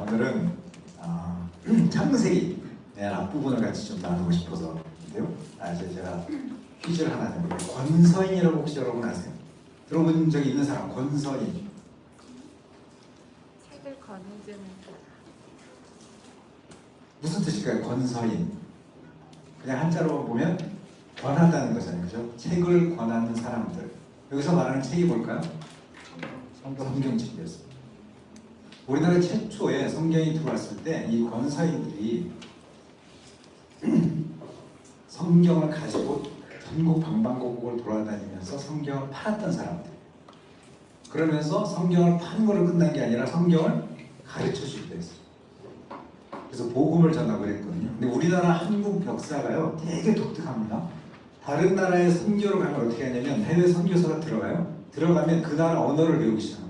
오늘은 창세기 앞부분을 같이 좀 나누고 싶어서 인데요. 이제 제가 퀴즈를 하나 드립니다. 권서인이라고 혹시 여러분 아세요? 들어본 적이 있는 사람? 권서인. 책을 권해주는 무슨 뜻일까요? 권서인. 그냥 한자로 보면 권하다는 거잖아요. 그죠? 책을 권하는 사람들. 여기서 말하는 책이 뭘까요? 성경책이었습니다. 우리나라 최초에 성경이 들어왔을 때 이 권서인들이 성경을 가지고 전국 방방곡곡을 돌아다니면서 성경을 팔았던 사람들. 그러면서 성경을 파는 걸로 끝난 게 아니라 성경을 가르쳐 주기도 했어요. 그래서 복음을 전하고 그랬거든요. 근데 우리나라 한국 역사가요 되게 독특합니다. 다른 나라의 선교를 가면 어떻게 하냐면 해외 선교사가 들어가요. 들어가면 그 나라 언어를 배우기 시작합니다.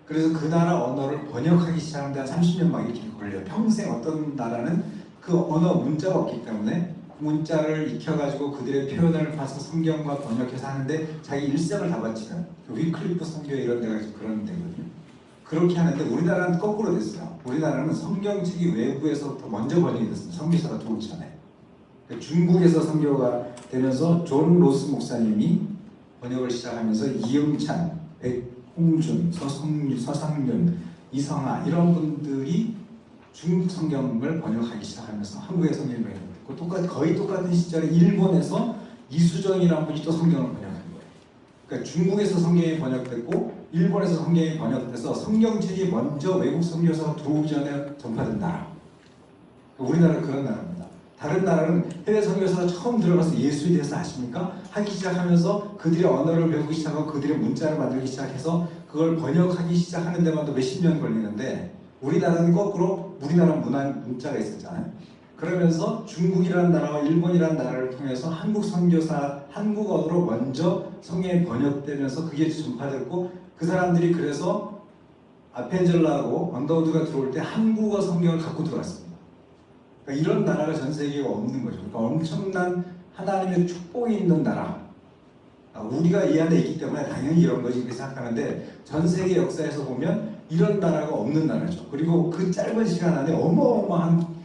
그래서 그 나라 언어를 번역하기 시작하는데 한 30년 막 이렇게 걸려요. 평생 어떤 나라는 그 언어 문자가 없기 때문에 문자를 익혀가지고 그들의 표현을 봐서 성경과 번역해서 하는데 자기 일생을 다 바치는 위클리프 선교 이런 데가 그런 데거든요. 그렇게 하는데 우리나라는 거꾸로 됐어요. 우리나라는 성경책이 외부에서부터 먼저 번역이 됐습니다. 선교사가 들어오기 전에. 중국에서 선교가 되면서 존 로스 목사님이 번역을 시작하면서 이영찬, 백홍준, 서상윤, 이성아 이런 분들이 중국 성경을 번역하기 시작하면서 한국의 성경을 번역했고 거의 똑같은 시절에 일본에서 이수정이라는 분이 또 성경을 번역한 거예요. 그러니까 중국에서 성경이 번역됐고 일본에서 성경이 번역돼서 성경책이 먼저 외국 선교사가 들어오기 전에 전파된 나라. 우리나라 그런 나라입니다. 다른 나라는 해외 선교사가 처음 들어가서 예수에 대해서 아십니까? 하기 시작하면서 그들의 언어를 배우기 시작하고 그들의 문자를 만들기 시작해서 그걸 번역하기 시작하는 데만도 몇십 년 걸리는데 우리나라는 거꾸로 우리나라 문자가 있었잖아요. 그러면서 중국이라는 나라와 일본이라는 나라를 통해서 한국 선교사, 한국어로 먼저 성경이 번역되면서 그게 전파됐고 그 사람들이 그래서 아펜젤라하고 언더우드가 들어올 때 한국어 성경을 갖고 들어왔습니다. 그러니까 이런 나라가 전 세계에 없는 거죠. 그러니까 엄청난 하나님의 축복이 있는 나라. 우리가 이 안에 있기 때문에 당연히 이런 거지 이렇게 생각하는데 전 세계 역사에서 보면 이런 나라가 없는 나라죠. 그리고 그 짧은 시간 안에 어마어마한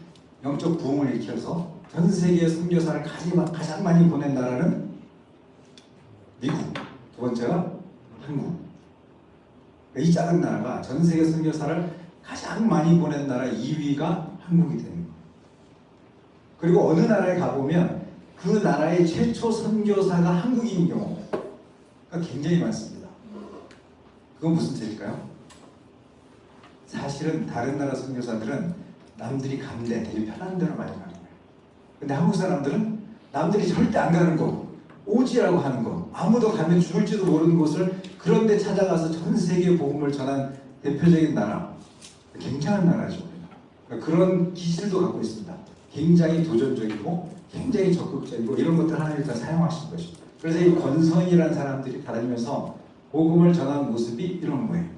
영적 부흥을 일으켜서 전 세계 선교사를 가장 많이 보낸 나라는 미국, 두 번째가 한국. 이 작은 나라가 전 세계 선교사를 가장 많이 보낸 나라 2위가 한국이 되는 거예요. 그리고 어느 나라에 가보면 그 나라의 최초 선교사가 한국인인 경우가 굉장히 많습니다. 그건 무슨 뜻일까요? 사실은 다른 나라 선교사들은 남들이 가는데 되게 편한 데로 많이 가는 거예요. 근데 한국 사람들은 남들이 절대 안 가는 곳, 오지라고 하는 곳, 아무도 가면 죽을지도 모르는 곳을 그런 데 찾아가서 전 세계 복음을 전한 대표적인 나라. 굉장한 나라죠. 그러니까 그런 기질도 갖고 있습니다. 굉장히 도전적이고 굉장히 적극적이고 이런 것들 하나님이 다 사용하신 것입니다. 그래서 이 권선이라는 사람들이 다니면서 복음을 전하는 모습이 이런 거예요.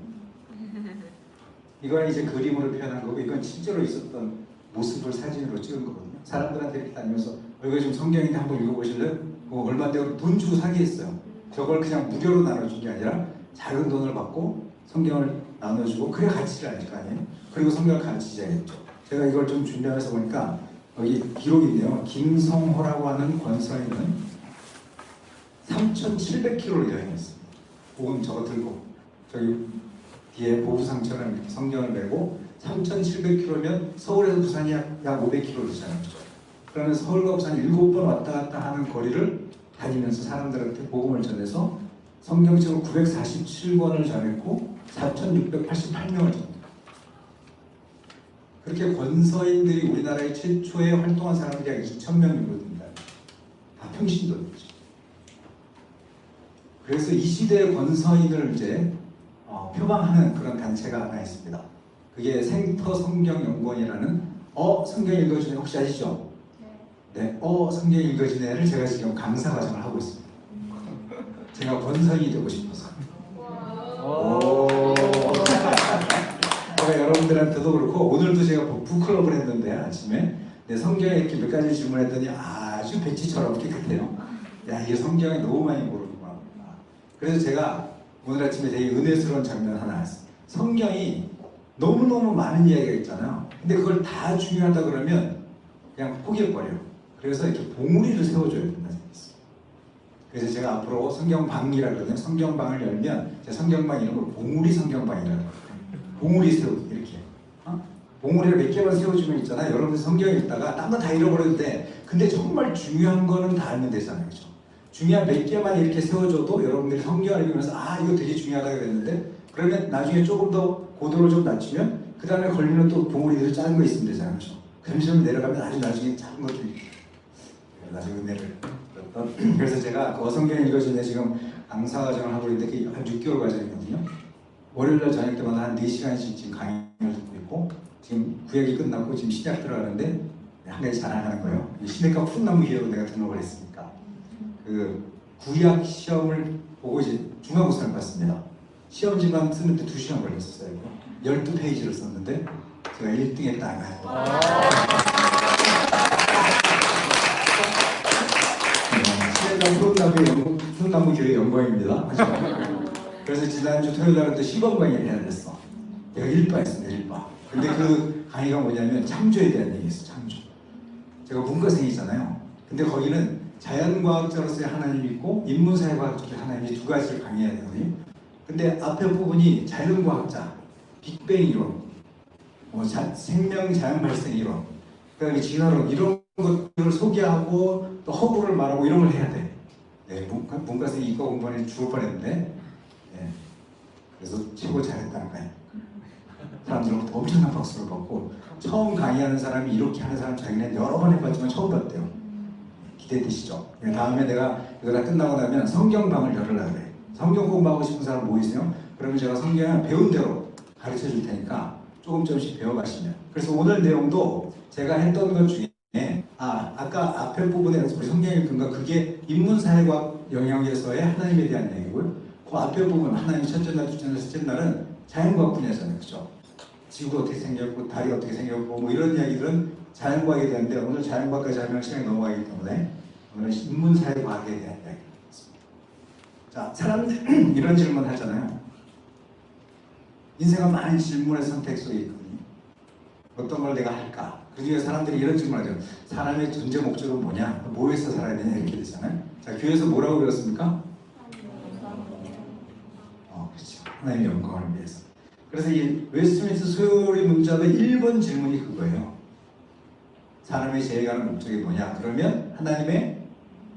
이건 이제 그림으로 표현한 거고 이건 실제로 있었던 모습을 사진으로 찍은 거거든요. 사람들한테 이렇게 다니면서 이거 좀 성경인데 한번 읽어보실래요? 뭐 얼마인데 돈 주고 사기 했어요. 저걸 그냥 무료로 나눠준 게 아니라 작은 돈을 받고 성경을 나눠주고 그래 가치를 알 거 아니에요? 그리고 성경을 가르치자겠죠. 제가 이걸 좀 준비하면서 보니까 여기 기록이 있네요. 김성호라고 하는 권서인은 3,700km를 여행했습니다. 복음 저거 들고 저기 뒤에 보부상처럼 이렇게 성경을 메고 3,700km면 서울에서 부산이 약 500km 되잖아요. 그러면 서울과 부산 7번 왔다 갔다 하는 거리를 다니면서 사람들한테 복음을 전해서 성경책을 947권을 전했고 4,688명을 전했다. 그렇게 권서인들이 우리나라의 최초에 활동한 사람들이 약 2,000명 정도 됩니다. 다 평신도였죠. 그래서 이 시대의 권서인을 이제 표방하는 그런 단체가 하나 있습니다. 그게 생터 성경연구원이라는 성경 읽어주네 혹시 아시죠? 네, 성경 읽어주네를 제가 지금 강사 과정을 하고 있습니다. 제가 권서인이 되고 싶어서. 제가 여러분들한테도 그렇고 오늘도 제가 북클럽을 했는데 아침에 성경에 이렇게 몇 가지 질문했더니 아주 배치처럼 깨끗해요. 야 이게 성경에 너무 많이 모르구나. 그래서 제가 오늘 아침에 되게 은혜스러운 장면 하나 했어요. 성경이 너무너무 많은 이야기가 있잖아요. 근데 그걸 다 중요하다 그러면 그냥 포기해버려. 그래서 이렇게 봉우리를 세워줘야 된다는 생각이 있어요. 그래서 제가 앞으로 성경방이라 그러거든요. 성경방을 열면 제 성경방 이름을 봉우리 성경방이라고 해요. 봉우리 세우기 이렇게. 봉우리를 몇 개만 세워주면 있잖아요. 여러분 성경 읽다가 딴 거 다 잃어버려도 돼. 근데 정말 중요한 거는 다 알면 되잖아요. 그렇죠? 중요한 몇 개만 이렇게 세워줘도 여러분들이 성경을 읽으면서 아 이거 되게 중요하다고 그랬는데 그러면 나중에 조금 더 고도를 좀 낮추면 그 다음에 걸리는 또 봉우리들이 작은 거 있으면 되잖아요. 그렇죠? 점점 내려가면 아주 나중에 작은 것도 있고 나중에 은혜를 그래서 제가 그 성경 읽어주는 지금 강사 과정을 하고 있는데 그게 한 6개월 과정이거든요. 월요일날 저녁 때마다 한 4시간씩 지금 강의를 듣고 있고 지금 구약이 끝났고 지금 신약 들어가는데 한 가지 자랑하는 거예요. 시내가 푸른 나무 기회로 내가 등록을 했으니까 그 구약 시험을 보고 이제 중간고사를 봤습니다. 시험지만 쓰는데 2시간 걸렸었어요. 12페이지를 썼는데 제가 1등 했다가요. 시내가 푸른 나무 교회 영광입니다. 그래서 지난주 토요일 날은 또 시범 강의를 해야 됐어. 내가 1바 했습니다. 1바. 근데 그 강의가 뭐냐면 창조에 대한 얘기였어. 창조. 제가 문과생이잖아요. 근데 거기는 자연과학자로서의 하나님이 있고 인문사회과학적인 하나님이 두 가지를 강의해야 되거든요. 근데 앞에 부분이 자연과학자, 빅뱅 이론, 생명 자연 발생 이론, 그다음에 진화론 이런 것들을 소개하고 또 허구를 말하고 이런 걸 해야 돼. 네, 문과생이 이과 공부하는 죽을 뻔했는데 네, 그래서 최고 잘했다는 거예요. 사람들은 엄청난 박수를 받고 처음 강의하는 사람이 이렇게 하는 사람 자기는 여러 번 해봤지만 처음 봤대요. 기대되시죠? 다음에 내가 이거 다 끝나고 나면 성경방을 열으려고 그래. 성경 공부하고 싶은 사람 모이세요? 그러면 제가 성경을 배운 대로 가르쳐 줄 테니까 조금씩 배워가시면. 그래서 오늘 내용도 제가 했던 것 중에 아까 앞에 부분에 우리 성경 읽은 거 그게 인문사회과학 영역에서의 하나님에 대한 얘기고요. 그 앞에 부분 하나님이 첫째 날, 둘째 날, 셋째 날은 자연과학 분야잖아요. 그렇죠? 지구가 어떻게 생겼고 달이 어떻게 생겼고 뭐 이런 이야기들은 자연과학에 대한데 오늘 자연과학까지 하면 시간이 넘어가기 때문에 오늘은 인문사회과학에 대한 이야기입니다. 자, 사람들 이런 질문 하잖아요. 인생은 많은 질문의 선택 속에 있거든요. 어떤 걸 내가 할까? 그 중에 사람들이 이런 질문을 하죠. 사람의 존재 목적은 뭐냐? 뭐 위해서 살아야 되냐? 이렇게 되잖아요. 자, 교회에서 뭐라고 배웠습니까? 그렇죠. 하나님의 영광을 위해서. 그래서 이 웨스트민스터 소요리 문답의 1번 질문이 그거예요. 사람의 제해가는 목적이 뭐냐? 그러면 하나님의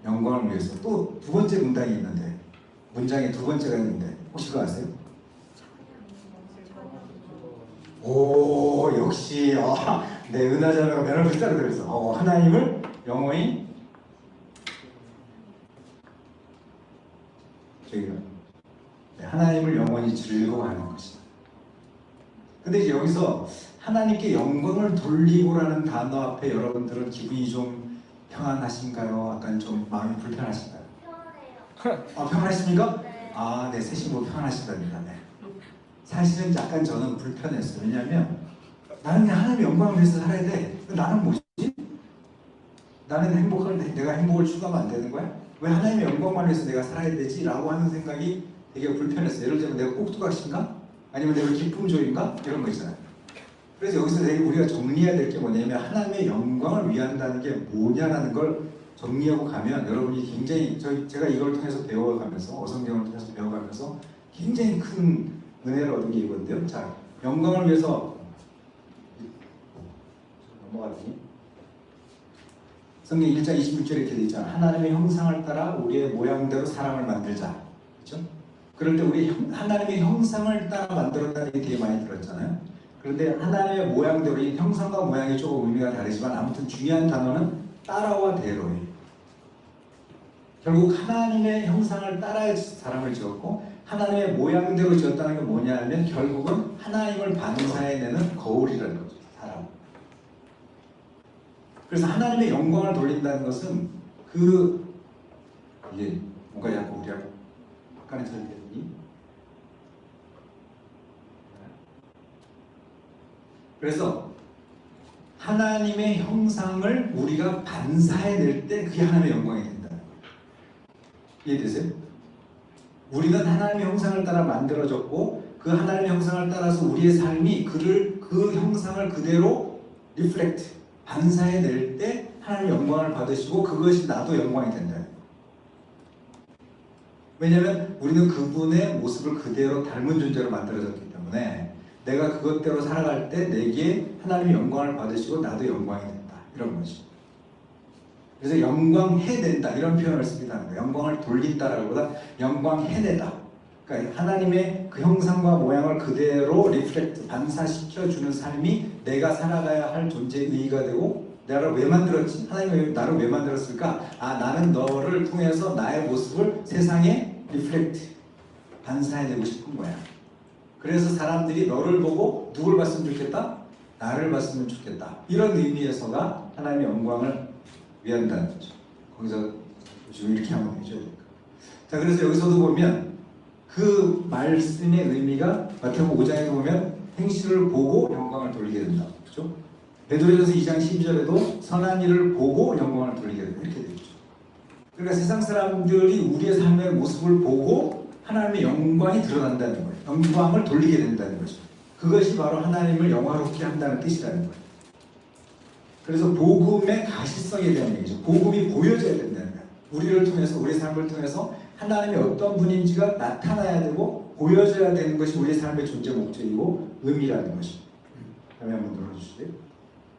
영광을 위해서. 또 두 번째 문장이 있는데 문장에 두 번째가 있는데 혹시 그거 아세요? 오 역시 네 은하자매가 면을 붙잡고 들었어. 하나님을 영원히 하나님을 영원히 즐거워하는 것이다. 근데 이제 여기서 하나님께 영광을 돌리고라는 단어 앞에 여러분들은 기분이 좀 평안하신가요? 약간 좀 마음이 불편하신가요? 편해요. 평안하십니까? 네. 네, 셋이 뭐 평안하시답니다. 네. 사실은 약간 저는 불편했어요. 왜냐하면 나는 그냥 하나님의 영광을 위해서 살아야 돼. 나는 뭐지? 나는 내가 행복을 추구하면 안 되는 거야? 왜 하나님의 영광만 위해서 내가 살아야 되지? 라고 하는 생각이 되게 불편했어요. 예를 들면 내가 꼭두각시인가? 아니면 내가 기쁨조인가? 이런 거 있잖아요. 그래서 여기서 우리가 정리해야 될 게 뭐냐면 하나님의 영광을 위한다는 게 뭐냐라는 걸 정리하고 가면 여러분이 굉장히 제가 이걸 통해서 배워가면서 어성경을 통해서 배워가면서 굉장히 큰 은혜를 얻은 게 이건데요. 자, 영광을 위해서 넘어가더니 성경 1장 26절에 이렇게 되어 있잖아요. 하나님의 형상을 따라 우리의 모양대로 사람을 만들자. 그렇죠? 그럴 때 우리 하나님의 형상을 따라 만들었다는 얘기 되게 많이 들었잖아요. 그런데 하나님의 모양대로 이 형상과 모양이 조금 의미가 다르지만 아무튼 중요한 단어는 따라와 대로예요. 결국 하나님의 형상을 따라 사람을 지었고 하나님의 모양대로 지었다는 게 뭐냐 하면 결국은 하나님을 반사해내는 거울이라는 거죠. 사람. 그래서 하나님의 영광을 돌린다는 것은 이게 뭔가 자꾸 우리하고 약간의 설명이 그래서 하나님의 형상을 우리가 반사해낼 때 그게 하나님의 영광이 된다는 거예요. 이해되세요? 우리는 하나님의 형상을 따라 만들어졌고 그 그 하나님의 형상을 따라서 우리의 삶이 그 형상을 그대로 리플렉트, 반사해낼 때 하나님의 영광을 받으시고 그것이 나도 영광이 된다. 왜냐하면 우리는 그분의 모습을 그대로 닮은 존재로 만들어졌기 때문에 내가 그것대로 살아갈 때 내게 하나님의 영광을 받으시고 나도 영광이 된다. 이런 것이. 그래서 영광해낸다 이런 표현을 쓰기도 하는 거예요. 영광을 돌린다라고 보다 영광해내다. 그러니까 하나님의 그 형상과 모양을 그대로 리플렉트, 반사시켜주는 삶이 내가 살아가야 할 존재의 의의가 되고 나를 왜 만들었지? 하나님이 나를 왜 만들었을까? 나는 너를 통해서 나의 모습을 세상에 리플렉트, 반사해내고 싶은 거야. 그래서 사람들이 너를 보고 누굴 봤으면 좋겠다? 나를 봤으면 좋겠다. 이런 의미에서가 하나님의 영광을 위한다는 거죠. 거기서 지금 이렇게 한번 해줘야 될까? 자, 그래서 여기서도 보면 그 말씀의 의미가 마태복음 5장에도 보면 행실을 보고 영광을 돌리게 된다. 그렇죠? 베드로전서 2장 12절에도 선한 일을 보고 영광을 돌리게 된다. 이렇게 되어 있죠. 그러니까 세상 사람들이 우리의 삶의 모습을 보고 하나님의 영광이 드러난다는 거예요. 영광을 돌리게 된다는 거죠. 그것이 바로 하나님을 영화롭게 한다는 뜻이라는 거예요. 그래서 복음의 가시성에 대한 얘기죠. 복음이 보여져야 된다는 거예요. 우리를 통해서, 우리 삶을 통해서 하나님이 어떤 분인지가 나타나야 되고 보여져야 되는 것이 우리의 삶의 존재 목적이고 의미라는 것입니다. 다음에 한번 눌러주실래요?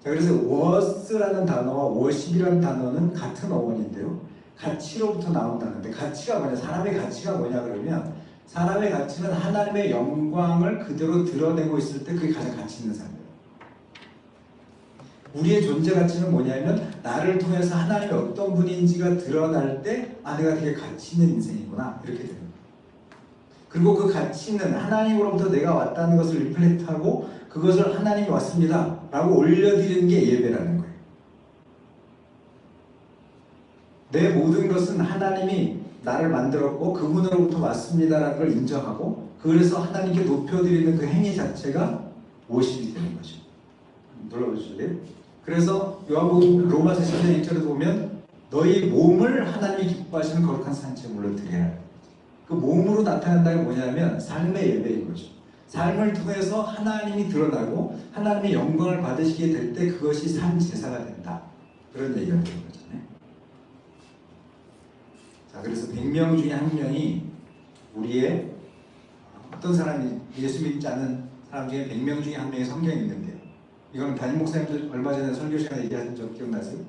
자, 그래서 was라는 단어와 worship이라는 단어는 같은 어원인데요. 가치로부터 나온 단어인데 가치가 뭐냐? 사람의 가치가 뭐냐 그러면 사람의 가치는 하나님의 영광을 그대로 드러내고 있을 때 그게 가장 가치 있는 삶이에요. 우리의 존재 가치는 뭐냐면 나를 통해서 하나님이 어떤 분인지가 드러날 때 내가 되게 가치 있는 인생이구나 이렇게 되는 거예요. 그리고 그 가치는 하나님으로부터 내가 왔다는 것을 리플렉트하고 그것을 하나님이 왔습니다 라고 올려드리는 게 예배라는 거예요. 내 모든 것은 하나님이 나를 만들었고 그분으로부터 왔습니다라는 걸 인정하고 그래서 하나님께 높여드리는 그 행위 자체가 worship이 되는 거죠. 눌러보실래요? 그래서 요한복음 로마서 10장 1절에 보면 너희 몸을 하나님이 기뻐하시는 거룩한 산제물로 드려라. 그 몸으로 나타난다는 게 뭐냐면 삶의 예배인 거죠. 삶을 통해서 하나님이 드러나고 하나님의 영광을 받으시게 될 때 그것이 삶 제사가 된다. 그런 얘기가 되는 거잖아요. 자, 그래서 100명 중에 한 명이 우리의 어떤 사람이 예수 믿지 않는 사람 중에 100명 중에 한 명이 성경에 있는데요. 이건 담임 목사님들 얼마 전에 설교 시간에 얘기하신 적 기억나세요?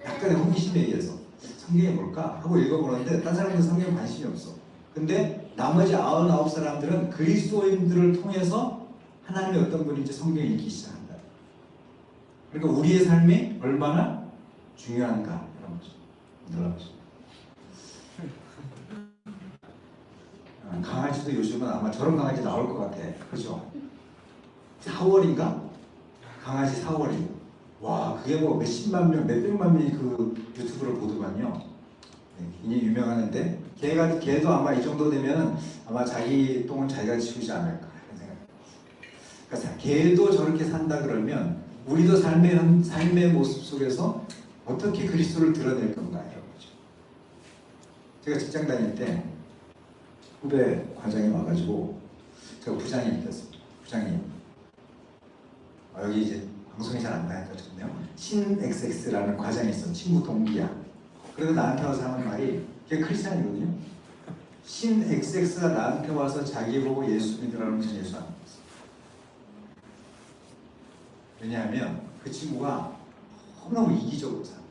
약간의 호기심에 의해서 성경이 뭘까? 하고 읽어보는데 딴 사람들은 성경에 관심이 없어. 근데 나머지 99사람들은 그리스도인들을 통해서 하나님이 어떤 분인지 성경을 읽기 시작한다. 그러니까 우리의 삶이 얼마나 중요한가 이런 거죠. 놀라보죠. 강아지도 요즘은 아마 저런 강아지 나올 것 같아. 그죠? 4월인가? 강아지 4월이. 와, 그게 뭐 몇십만 명, 몇백만 명이 그 유튜브를 보더만요. 네, 굉장히 유명하는데 걔도 아마 이 정도 되면 아마 자기 똥은 자기가 치우지 않을까 이런 생각. 그러니까 걔도 저렇게 산다 그러면 우리도 삶의 모습 속에서 어떻게 그리스도를 드러낼 건가 이런 거죠. 제가 직장 다닐 때 후배 과장이 와가지고 제가 부장님이 됐습니다. 부장님. 여기 이제 방송이 잘 안 나니까 좋네요. 신XX라는 과장이 있어. 친구 동기야. 그래도 나한테 와서 하는 말이 걔 크리스찬이거든요. 신XX가 나한테 와서 자기 보고 예수 믿으라는 건 예수 안 믿었어. 왜냐하면 그 친구가 너무 이기적으로 살아.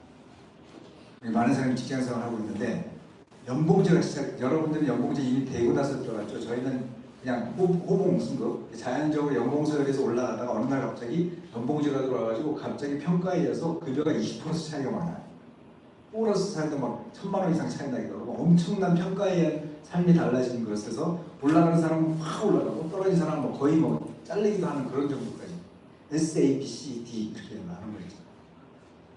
많은 사람이 직장생활을 하고 있는데 연봉제가 여러분들은 연봉제 이미 대고 나서 들어갔죠. 저희는 그냥 호봉 승급 자연적으로 연봉서열에서 올라가다가 어느 날 갑자기 연봉제가 들어와가지고 갑자기 평가에 의해서 급여가 20% 차이가 많아요. 보너스 살도 막 1000만 원 이상 차이 나기도 하고 엄청난 평가에 의한 삶이 달라지는 것에서 올라가는 사람은 확 올라가고 떨어진 사람은 뭐 거의 뭐 잘리기도 하는 그런 정도까지 S, A, B, C, D 이렇게 나는 거죠.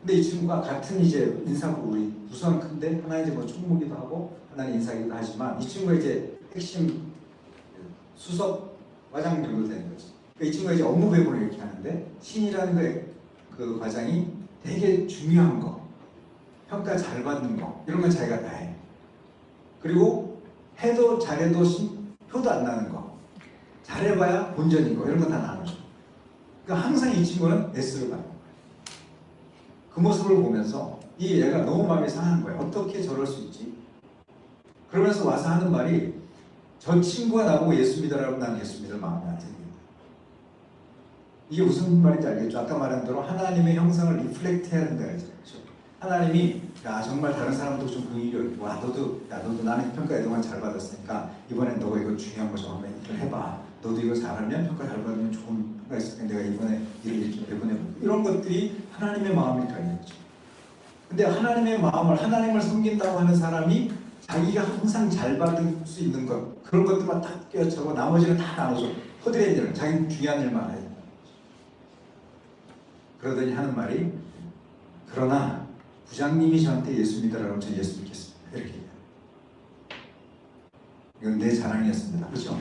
근데 이 친구가 같은 이제 인사부 우리 부서는 큰데 하나 이제 뭐 총무기도 하고 하나는 인사기도 하지만 이 친구가 이제 핵심 수석 과장 정도 되는 거지. 그러니까 이 친구가 이제 업무 배분을 이렇게 하는데 신이라는 그 과장이 되게 중요한 거, 평가 잘 받는 거 이런 건 자기가 다 해. 그리고 해도 잘해도 표도 안 나는 거, 잘해봐야 본전인 거, 이런 거 다 나누죠. 그러니까 항상 이 친구는 S를 받는 거예요. 그 모습을 보면서 이 애가 너무 마음이 상한 거예요. 어떻게 저럴 수 있지? 그러면서 와서 하는 말이, 저 친구가 나보고 예수 믿으라고 난 예수 믿을 마음이 안 생긴다. 이게 무슨 말인지 알겠죠? 아까 말한 대로 하나님의 형상을 리플렉트 해야 된다 했잖아요. 하나님이 야 정말 다른 사람도 좀 긍휼히 여기고, 너도 나는 평가 이동안 잘 받았으니까 이번엔 너가 이거 중요한 거 좀 한번 일을 해봐. 너도 이거 잘하면 평가 잘 받으면 좋은 평가 있을 텐데 내가 이번에 일을 이렇게 배분해볼게. 이런 것들이 하나님의 마음이니까 이거죠. 근데 하나님의 마음을, 하나님을 섬긴다고 하는 사람이 자기가 항상 잘 받을 수 있는 것, 그런 것들만 딱 꿰어차고 나머지는 다 나눠줘. 허드렛 일을, 자기 중요한 일만 해야 된다. 그러더니 하는 말이, 그러나 부장님이 저한테 예수 믿으라고 하면 저 예수 믿겠습니다. 이렇게 얘기해요. 이건 내 자랑이었습니다. 그렇죠?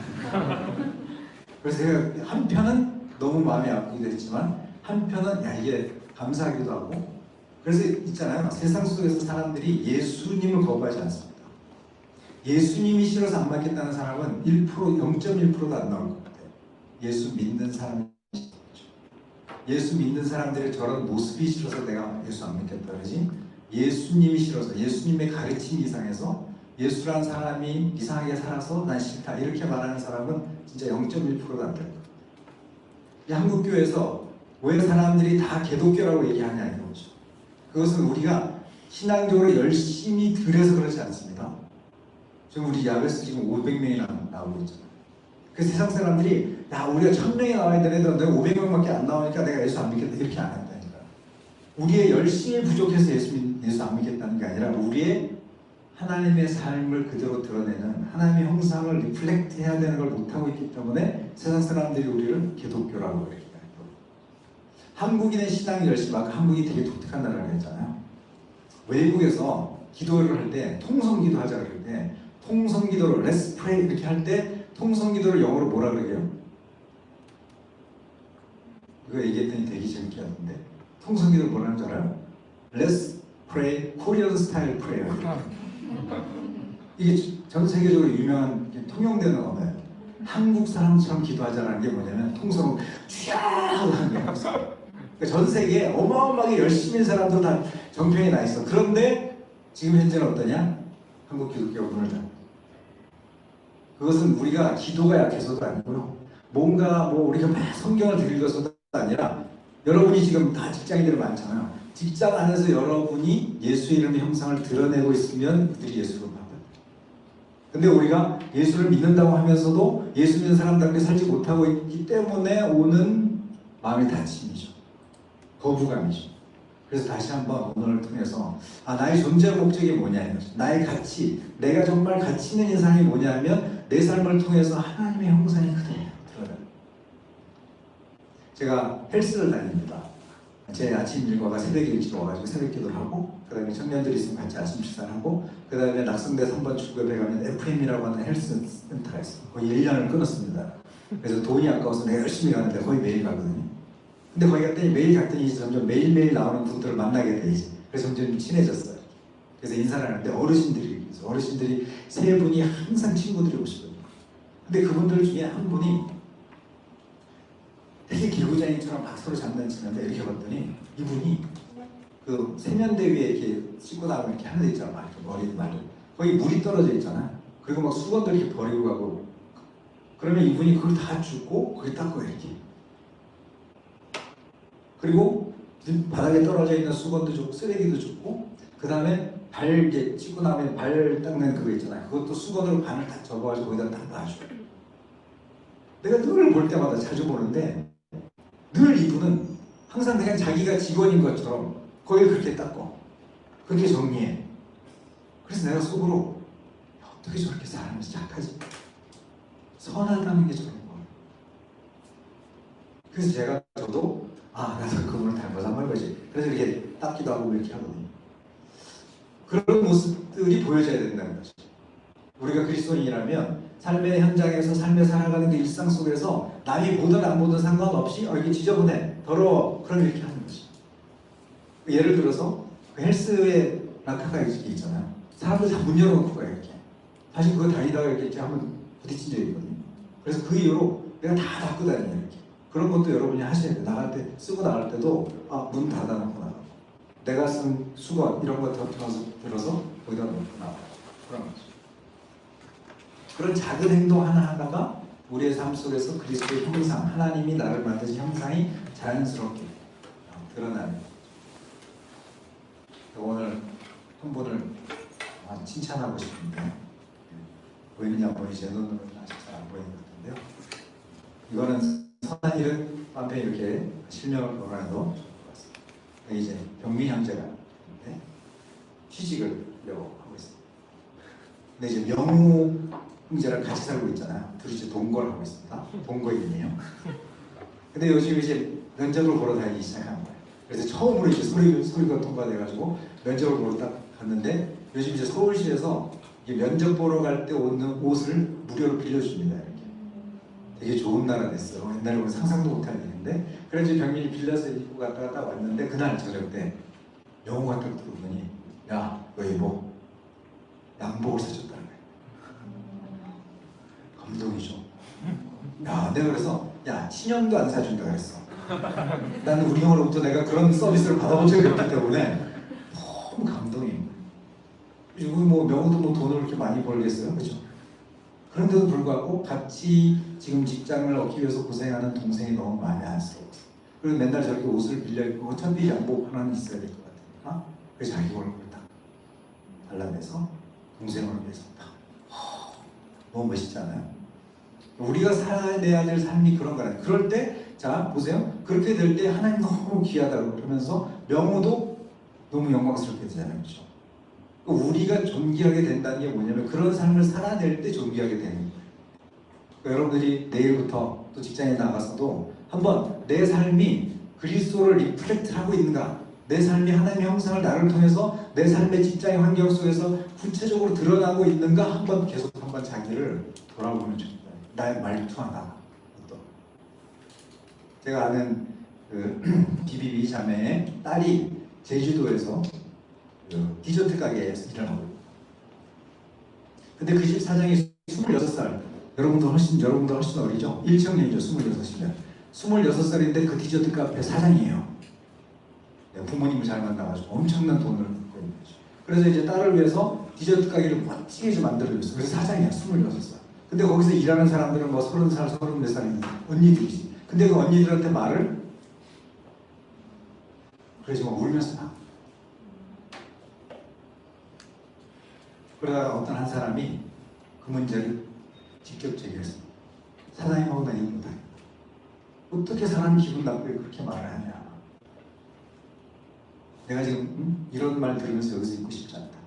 그래서 제가 한편은 너무 마음이 아프기도 했지만 한편은 야 이게 감사하기도 하고, 그래서 있잖아요. 세상 속에서 사람들이 예수님을 거부하지 않습니다. 예수님이 싫어서 안 맡겠다는 사람은 1%, 0.1%도 안 나올 것 같아요. 예수 믿는 사람이 싫죠. 예수 믿는 사람들의 저런 모습이 싫어서 내가 예수 안 믿겠다 그러지, 예수님이 싫어서, 예수님의 가르침 이상해서 예수란 사람이 이상하게 살아서 난 싫다 이렇게 말하는 사람은 진짜 0.1%도 안 될 거예요. 이 한국교회에서 왜 사람들이 다 기독교라고 얘기하냐 이거죠. 그것은 우리가 신앙적으로 열심히 들여서 그렇지 않습니다. 지금 우리 야베스 지금 500명이나 나오고 있잖아요. 그 세상 사람들이 야 우리가 1000명이 나와야 되는데 500명밖에 안 나오니까 내가 예수 안 믿겠다 이렇게 안 한다니까. 우리의 열심이 부족해서 예수 안 믿겠다는 게 아니라 우리의 하나님의 삶을 그대로 드러내는 하나님의 형상을 리플렉트 해야 되는 걸 못하고 있기 때문에 세상 사람들이 우리를 기독교라고 그래요. 한국인의 신앙이 열심히, 아까 한국이 되게 독특한 나라라고 했잖아요. 외국에서 기도를 할 때 통성기도 하자 그럴 때 통성기도를 Let's pray 이렇게 할 때 통성기도를 영어로 뭐라 그래요? 이거 얘기했더니 되게 재밌게 하던데 통성기도를 뭐라는 줄 알아요? Let's pray Korean style prayer. 이게 전 세계적으로 유명한 통용되는 언어예요. 한국 사람처럼 기도하자라는 게 뭐냐면 통성으로 쥐야 하는 거예요. 전 세계에 어마어마하게 열심히 한 사람들 다 정평이 나 있어. 그런데 지금 현재는 어떠냐? 한국 기독교가 문을 닫고. 그것은 우리가 기도가 약해서도 아니고요. 뭔가 우리가 막 성경을 읽어서도 아니라, 여러분이 지금 다 직장인들 많잖아요. 직장 안에서 여러분이 예수의 이름의 형상을 드러내고 있으면 그들이 예수를 받아요. 근데 우리가 예수를 믿는다고 하면서도 예수 믿는 사람답게 살지 못하고 있기 때문에 오는 마음의 다짐이죠. 거부감이죠. 그래서 다시 한번 오늘을 통해서 나의 존재 목적이 뭐냐, 나의 가치, 내가 정말 가치 있는 인상이 뭐냐 하면 내 삶을 통해서 하나님의 형상이 그대로 드러나요. 제가 헬스를 다닙니다. 제 아침 일과가 새벽에 일찍 와가지고 새벽 기도를 하고, 그 다음에 청년들이 있으면 같이 아침 식사를 하고, 그 다음에 낙성대 3번 출구에 가면 FM이라고 하는 헬스 센터가 있어요. 거의 1년을 끊었습니다. 그래서 돈이 아까워서 내가 열심히 가는데 거의 매일 가거든요. 근데 거기 갔더니 매일 갔더니 점점 매일매일 나오는 분들을 만나게 되지. 그래서 점점 친해졌어요. 그래서 인사를 하는데 어르신들이 세 분이 항상 친구들이 오시거든요. 근데 그분들 중에 한 분이 되게 개구장이처럼 막 서로 장난치는데 이렇게 봤더니 이분이 그 세면대 위에 이렇게 씻고 나가면 이렇게 하는 데 있잖아. 막 이렇게 머리 말을. 거기 물이 떨어져 있잖아. 그리고 막 수건들 이렇게 버리고 가고. 그러면 이분이 그걸 다 줍고 거기 닦고 이렇게. 그리고 바닥에 떨어져 있는 수건도 줍고 쓰레기도 줍고, 그 다음에 발 이제 씻고 나면 발 닦는 그거 있잖아요. 그것도 수건으로 반을 딱 접어가지고 거기다 딱 놔줘. 내가 늘 볼 때마다 자주 보는데 늘 이분은 항상 그냥 자기가 직원인 것처럼 거기를 그렇게 닦고 그렇게 정리해. 그래서 내가 속으로 어떻게 저렇게 사람이 착하지? 선하다는 게 저런 거예요. 그래서 저도 나도 그분을 닮아서 한 거지. 그래서 이렇게 닦기도 하고 이렇게 하거든요. 그런 모습들이 보여져야 된다는 거죠. 우리가 그리스도인이라면 삶의 현장에서 삶을 살아가는 그 일상 속에서 남이 보든 안 보든 상관없이 이게 지저분해, 더러워, 그럼 이렇게 하는 거죠. 예를 들어서 그 헬스에 라카가 있잖아요. 사람들 다 문 열어놓고 가요. 이렇게. 사실 그거 다니다가 이렇게 한번 부딪힌 적이 있거든요. 그래서 그 이후로 내가 다 닫고 다니냐 이렇게. 그런 것도 여러분이 하셔야 돼요. 나갈 때, 쓰고 나갈 때도 문 닫아놓고 나가고, 내가 쓴 수건 이런 거 들어서 거기다 놓고 나가고, 그런 거죠. 그런 작은 행동 하나하나가 우리의 삶 속에서 그리스도의 형상, 하나님이 나를 만드신 형상이 자연스럽게 드러나는 거죠. 오늘 한 분을 칭찬하고 싶은데, 보이느냐 안 보이지? 제 눈으로는 아직 잘 안 보이는 것 같은데요. 이거는 선한 일은 앞에 이렇게 실명을 걸어놔도 좋을 것 같습니다. 이제 병민 형제가 있는데 취직을 하려고 하고 있습니다. 근데 이제 명우 형제랑 같이 살고 있잖아요. 둘이 이제 동거를 하고 있습니다. 동거인이에요. 근데 요즘 이제 면접을 보러 다니기 시작한 거예요. 그래서 처음으로 이제 서류가 통과돼가지고 면접을 보러 딱 갔는데, 요즘 이제 서울시에서 면접 보러 갈 때 옷는 옷을 무료로 빌려줍니다. 이렇게. 되게 좋은 나라 됐어요. 옛날에 상상도 못할 일인데, 그래서 병민이 빌려서 입고 갔다가 딱 왔는데, 그날 저녁 때 영호가 딱 들어오더니, 야, 너 이거 양복을 사줬다는 거야. 감동이죠. 야, 내가 그래서 신형도 안 사준다 그랬어. 나는 우리 형으로부터 내가 그런 서비스를 받아본 적이 없기 때문에 너무 감동이에요. 그리고 명호도 돈을 그렇게 많이 벌겠어요, 그렇죠? 그런데도 불구하고 같이 지금 직장을 얻기 위해서 고생하는 동생이 너무 마음에 안쓰러웠어. 그리고 맨날 저렇게 옷을 빌려 입고 어차피 양복 하나는 있어야 될 것 같으니까, 그래서 자기 얼굴을 딱 발라내서 동생을 위해서 딱. 너무 멋있지 않아요? 우리가 살아내야 될 삶이 그런 거라요. 그럴 때, 자 보세요. 그렇게 될 때 하나님 너무 귀하다고 그러면서 명호도 너무 영광스럽게 되잖아요, 그렇죠? 우리가 존귀하게 된다는 게 뭐냐면, 그런 삶을 살아낼 때 존귀하게 되는 거예요. 그러니까 여러분들이 내일부터 또 직장에 나가서도 한번 내 삶이 그리스도를 리플렉트하고 있는가, 내 삶이 하나님의 형상을 나를 통해서 내 삶의 직장의 환경 속에서 구체적으로 드러나고 있는가, 한번 계속 한번 자기를 돌아보면 좋겠다. 나의 말투하나 어떤. 제가 아는 비비비 자매의 딸이 제주도에서 디저트 가게에서 일을 하고, 근데 그 집 사장이 26살, 여러분들 훨씬 어리죠? 1청년이죠. 26이면 26살인데 그 디저트 카페 사장이에요. 부모님을 잘 만나가지고 엄청난 돈을 벌고 있는 거죠. 그래서 이제 딸을 위해서 디저트 가게를 멋지게 좀 만들어줬어요. 그래서 사장이야, 26살. 근데 거기서 일하는 사람들은 30살, 34살인 언니들이지. 근데 그 언니들한테 말을 그래서 울면서 나. 그러다가 어떤 한 사람이 그 문제를 직접 제기했습니다. 사장님하고 나 이거 못하겠다. 어떻게 사람이 기분 나쁘게 그렇게 말을 하냐. 내가 지금 이런 말 들으면서 여기서 있고 싶지 않다.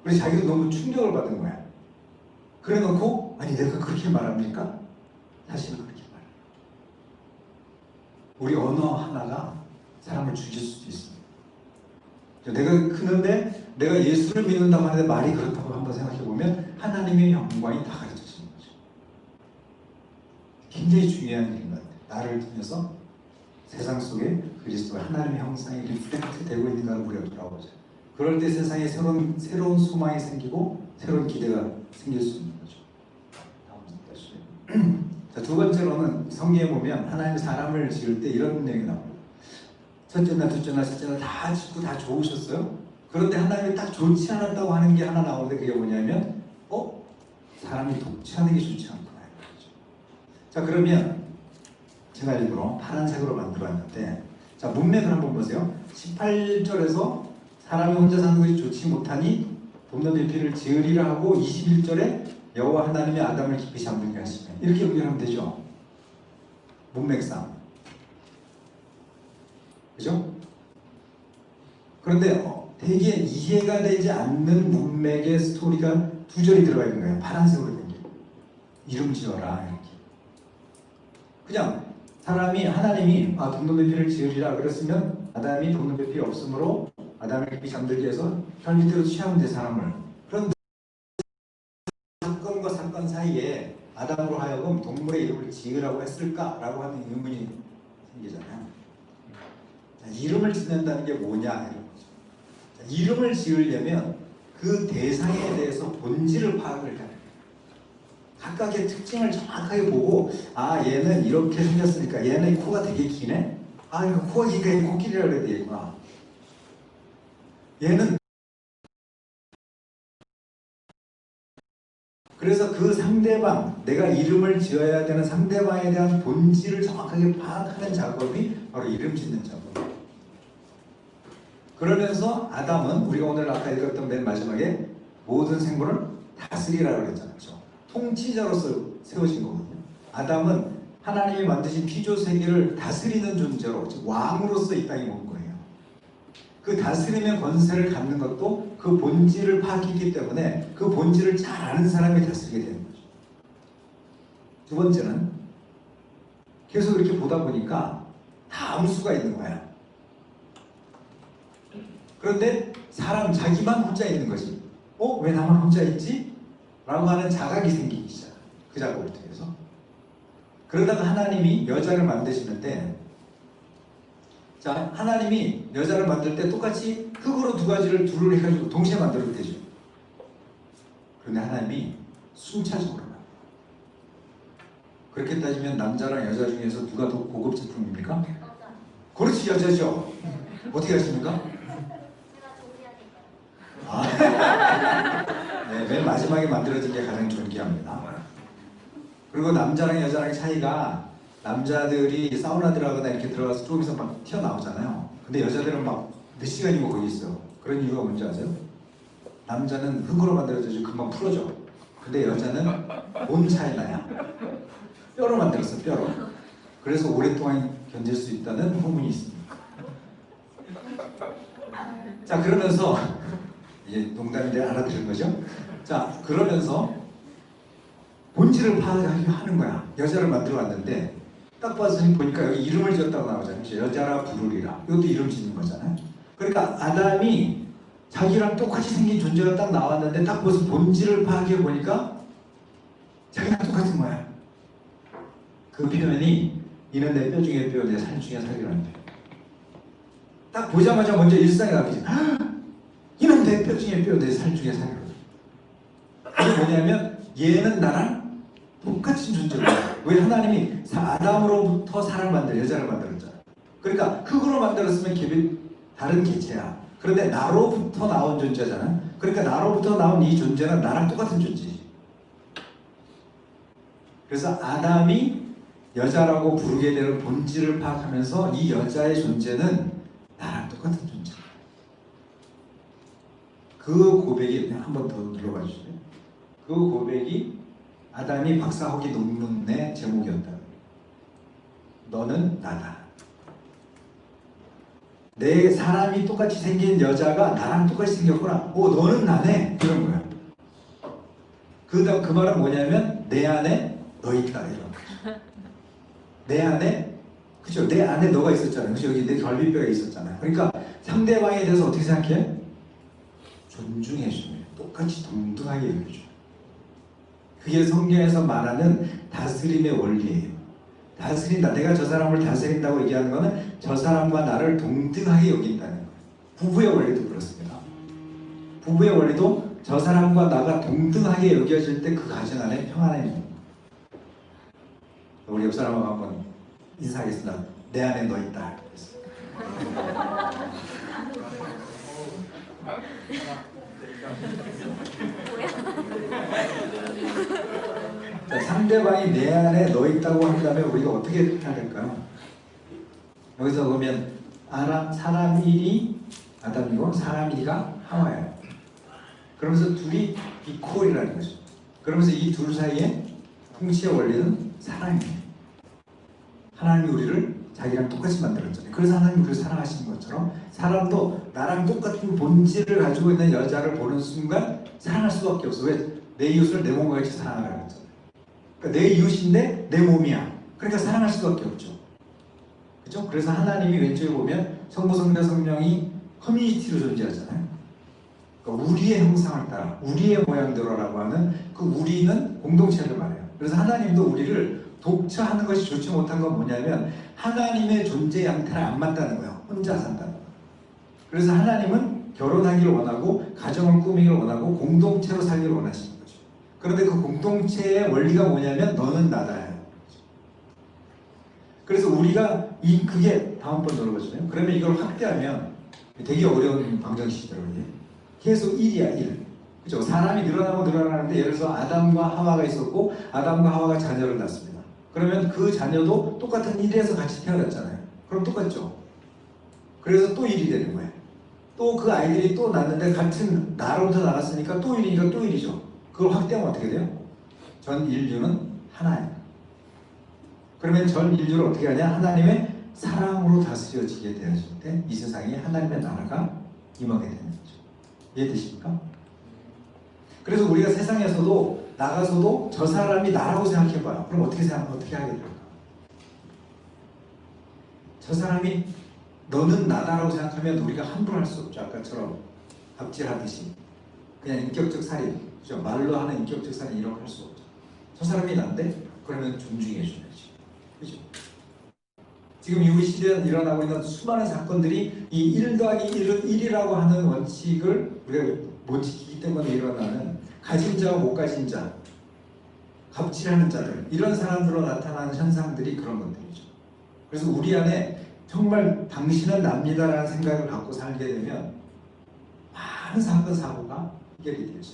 그래서 자기도 너무 충격을 받은 거야. 그래 놓고, 아니 내가 그렇게 말합니까? 사실은 그렇게 말해. 우리 언어 하나가 사람을 죽일 수도 있습니다. 내가 크는데 내가 예수를 믿는다고 하는데 말이 그렇다고 한번 생각해 보면 하나님의 영광이 다 가르쳐지는 거죠. 굉장히 중요한 일인 것 같아요. 나를 통해서 세상 속에 그리스도의 하나님의 형상이 리플렉트 되고 있는가를 우리가 돌아보자. 그럴 때 세상에 새로운 소망이 생기고 새로운 기대가 생길 수 있는 거죠. 자, 두 번째로는 성경에 보면 하나님이 사람을 지을 때 이런 내용이 나옵니다. 첫째 날, 둘째 날, 셋째 날 다 짓고 다 좋으셨어요. 그런데 하나님이 딱 좋지 않았다고 하는 게 하나 나오는데, 그게 뭐냐면 사람이 독취하는 게 좋지 않구나. 자, 그러면 제가 일부러 파란색으로 만들어왔는데, 자, 문맥을 한번 보세요. 18절에서 사람이 혼자 사는 것이 좋지 못하니 돕는 배필을 지으리라 하고, 21절에 여호와 하나님이 아담을 깊이 잠들게 하시며, 이렇게 연결하면 되죠. 문맥상. 그죠? 그런데 되게 이해가 되지 않는 문맥의 스토리가 두 절이 들어가 있는 거예요. 파란색으로 된 게. 이름 지어라, 이렇게. 그냥 사람이, 하나님이 돕는 배필을 지으리라 그랬으면 아담이 돕는 배필이 없으므로 아담을 깊이 잠들게 해서 혈밑으로 취하면 돼, 사람을. 그런데 사건과 사건 사이에 아담으로 하여금 동물의 이름을 지으라고 했을까라고 하는 의문이 생기잖아요. 자, 이름을 짓는다는 게 뭐냐, 이런 거죠. 자, 이름을 지으려면 그 대상에 대해서 본질을 파악을 해야 돼요. 각각의 특징을 정확하게 보고 아 얘는 이렇게 생겼으니까 얘는 코가 되게 기네? 아 이거 코가 기니까 얘 코끼리라고 해야 되겠구나. 얘는 그래서 그 상대방, 내가 이름을 지어야 되는 상대방에 대한 본질을 정확하게 파악하는 작업이 바로 이름 짓는 작업이에요. 그러면서 아담은 우리가 오늘 아까 읽었던 맨 마지막에 모든 생물을 다스리라고 그랬잖아요. 그렇죠? 통치자로서 세우신 거거든요. 아담은 하나님이 만드신 피조 세계를 다스리는 존재로, 즉 왕으로서 이 땅에 온 거예요. 그 다스림의 권세를 갖는 것도 그 본질을 파악했기 때문에 그 본질을 잘 아는 사람이 다스리게 되는 거죠. 두 번째는 계속 이렇게 보다 보니까 다 암수가 있는 거야. 그런데 사람 자기만 혼자 있는 거지. 왜 나만 혼자 있지? 라고 하는 자각이 생기기 시작해요. 그 작업을 통해서. 그러다가 하나님이 여자를 만드시는데 자, 하나님이 여자를 만들 때 똑같이 흙으로 두 가지를 둘을 해가지고 동시에 만들어도 되죠. 그런데 하나님이 순차적으로 만들어요. 그렇게 따지면 남자랑 여자 중에서 누가 더 고급 제품입니까? 그렇지, 여자죠. 어떻게 하십니까? 네, 맨 마지막에 만들어진 게 가장 존귀합니다. 그리고 남자랑 여자랑 차이가 남자들이 사우나 들어가거나 이렇게 들어가서 조금씩 막 튀어나오잖아요. 근데 여자들은 막 몇 시간이고 거기 있어요. 그런 이유가 뭔지 아세요? 남자는 흙으로 만들어져서 금방 풀어져. 근데 여자는 몸 차이나야. 뼈로 만들었어, 뼈로. 그래서 오랫동안 견딜 수 있다는 후문이 있습니다. 자, 그러면서 이게 농담인데 알아들은 거죠? 자, 그러면서 본질을 파악하는 거야. 여자를 만들어 왔는데 딱 봐서 보니까 여기 이름을 지었다고 나오잖아요. 여자라 부르리라. 이것도 이름 짓는 거잖아요. 그러니까 아담이 자기랑 똑같이 생긴 존재가 딱 나왔는데 딱 봐서 본질을 파악해 보니까 자기랑 똑같은 거야. 그 표현이 이는 내 뼈 중에 뼈, 내 살 중에 살이라는 표현. 딱 보자마자 먼저 일상에 나오지. 이는 내 뼈 중에 뼈, 내 살 중에 살이라는 표현. 이게 뭐냐면 얘는 나랑 똑같은 존재다. 왜 하나님이 아담으로부터 사람을 만들어 여자를 만들었잖아. 그러니까 흙으로 만들었으면 다른 개체야. 그런데 나로부터 나온 존재잖아. 그러니까 나로부터 나온 이 존재는 나랑 똑같은 존재지. 그래서 아담이 여자라고 부르게 되는 본질을 파악하면서 이 여자의 존재는 나랑 똑같은 존재. 그 고백이 한 번 더 들어봐 주세요. 그 고백이 아담이 박사학위 논문의 제목이었다. 너는 나다. 내 사람이 똑같이 생긴 여자가 나랑 똑같이 생겼구나. 너는 나네. 이런 거야. 그 말은 뭐냐면 내 안에 너 있다. 이런 거죠. 내 안에, 그죠? 내 안에 너가 있었잖아요. 그죠? 여기 내 결비뼈가 있었잖아요. 그러니까 상대방에 대해서 어떻게 생각해? 존중해주면 똑같이 동등하게 여겨줘. 그게 성경에서 말하는 다스림의 원리예요. 다스린다. 내가 저 사람을 다스린다고 얘기하는 거는 저 사람과 나를 동등하게 여긴다는 거예요. 부부의 원리도 그렇습니다. 부부의 원리도 저 사람과 나가 동등하게 여겨질 때 그 가정 안에 평안이 있는 거예요. 우리 옆 사람하고 한번 인사하겠습니다. 내 안에 너 있다. 자, 상대방이 내 안에 너 있다고 한다면 우리가 어떻게 해야 될까요? 여기서 보면 사람 1이 아담이고 사람 2가 하와예요. 그러면서 둘이 이퀄이라는 거죠. 그러면서 이 둘 사이에 통치의 원리는 사랑이에요. 하나님이 우리를 자기랑 똑같이 만들었잖아요. 그래서 하나님이 우리를 사랑하시는 것처럼 사람도 나랑 똑같은 본질을 가지고 있는 여자를 보는 순간 사랑할 수밖에 없어. 왜? 내 이웃을 내 몸과 같이 사랑하라고 했잖아요. 그러니까 내 이웃인데 내 몸이야. 그러니까 사랑할 수밖에 없죠. 그죠? 그래서 하나님이 왼쪽에 보면 성부, 성자, 성령이 커뮤니티로 존재하잖아요. 그러니까 우리의 형상을 따라 우리의 모양대로라고 하는 그 우리는 공동체를 말해요. 그래서 하나님도 우리를 독처하는 것이 좋지 못한 건 뭐냐면 하나님의 존재 양태를 안 맞다는 거예요. 혼자 산다는 거예요. 그래서 하나님은 결혼하기를 원하고 가정을 꾸미기를 원하고 공동체로 살기를 원하시는 거죠. 그런데 그 공동체의 원리가 뭐냐면 너는 나다예요. 그래서 우리가 그게 다음번 들어보시면 그러면 이걸 확대하면 되게 어려운 방정식이더라고요. 계속 1이야 1. 그죠? 사람이 늘어나고 늘어나는데 예를 들어서 아담과 하와가 있었고 아담과 하와가 자녀를 낳습니다. 그러면 그 자녀도 똑같은 1에서 같이 태어났잖아요. 그럼 똑같죠? 그래서 또 1이 되는 거예요. 또 그 아이들이 또 낳는데 같은 나로부터 나왔으니까 또 1이니까 또 1이죠. 그걸 확대하면 어떻게 돼요? 전 인류는 하나예요. 그러면 전 인류를 어떻게 하냐? 하나님의 사랑으로 다스려지게 되어질 때 이 세상에 하나님의 나라가 임하게 되는 거죠. 이해되십니까? 그래서 우리가 세상에서도 나가서도 저 사람이 나라고 생각해봐요. 그럼 어떻게 하게 될까? 저 사람이 너는 나다라고 생각하면 우리가 함부로 할 수 없죠. 아까처럼 갑질하듯이 그냥 인격적 살인, 그죠? 말로 하는 인격적 살인 이런 거 할 수 없죠. 저 사람이 난데 그러면 존중해 줘야지. 그죠? 지금 이 시대에 일어나고 있는 수많은 사건들이 이 1 더하기 1은 1이라고 하는 원칙을 우리가 못 지키기 때문에 일어나는 가진 자와 못 가진 자, 갑질하는 자들 이런 사람들로 나타나는 현상들이 그런 것들이죠. 그래서 우리 안에 정말 당신은 납니다라는 생각을 갖고 살게 되면 많은 사건 사고가 해결이 되죠.